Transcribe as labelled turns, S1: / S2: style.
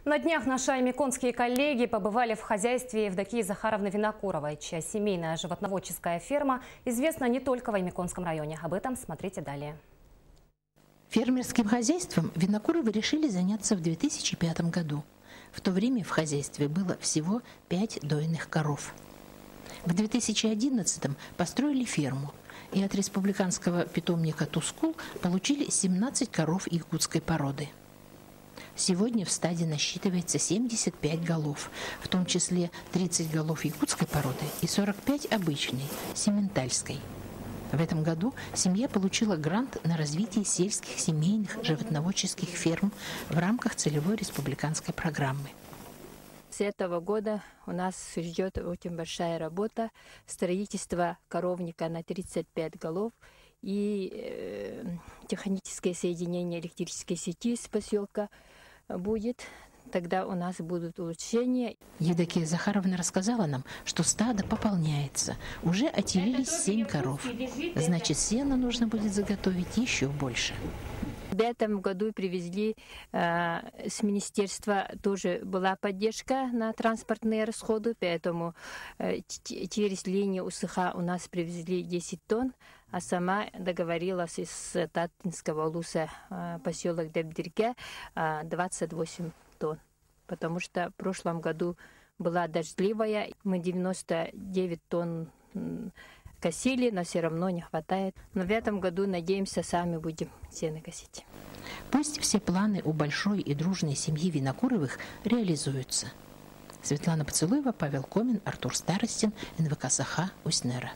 S1: На днях наши аймиконские коллеги побывали в хозяйстве Евдокии Захаровны Винокуровой, чья семейная животноводческая ферма известна не только в Аймиконском районе. Об этом смотрите далее.
S2: Фермерским хозяйством Винокуровы решили заняться в 2005 году. В то время в хозяйстве было всего 5 дойных коров. В 2011-м построили ферму и от республиканского питомника Тускул получили 17 коров якутской породы. Сегодня в стаде насчитывается 75 голов, в том числе 30 голов якутской породы и 45 обычной, симментальской. В этом году семья получила грант на развитие сельских семейных животноводческих ферм в рамках целевой республиканской программы.
S3: С этого года у нас ждет очень большая работа, строительство коровника на 35 голов и техническое соединение электрической сети с поселка будет. Тогда у нас будут улучшения.
S2: Евдокия Захаровна рассказала нам, что стадо пополняется. Уже отелились 7 коров. Значит, сена нужно будет заготовить еще больше.
S3: В этом году привезли с министерства, тоже была поддержка на транспортные расходы, поэтому через линию УСХ у нас привезли 10 тонн, а сама договорилась из Татинского улуса поселок Дебдерге 28 тонн, потому что в прошлом году была дождливая, мы 99 тонн косили, но все равно не хватает. Но в этом году, надеемся, сами будем сено косить.
S2: Пусть все планы у большой и дружной семьи Винокуровых реализуются. Светлана Поцелуева, Павел Комин, Артур Старостин, НВК Саха, Усть-Нера.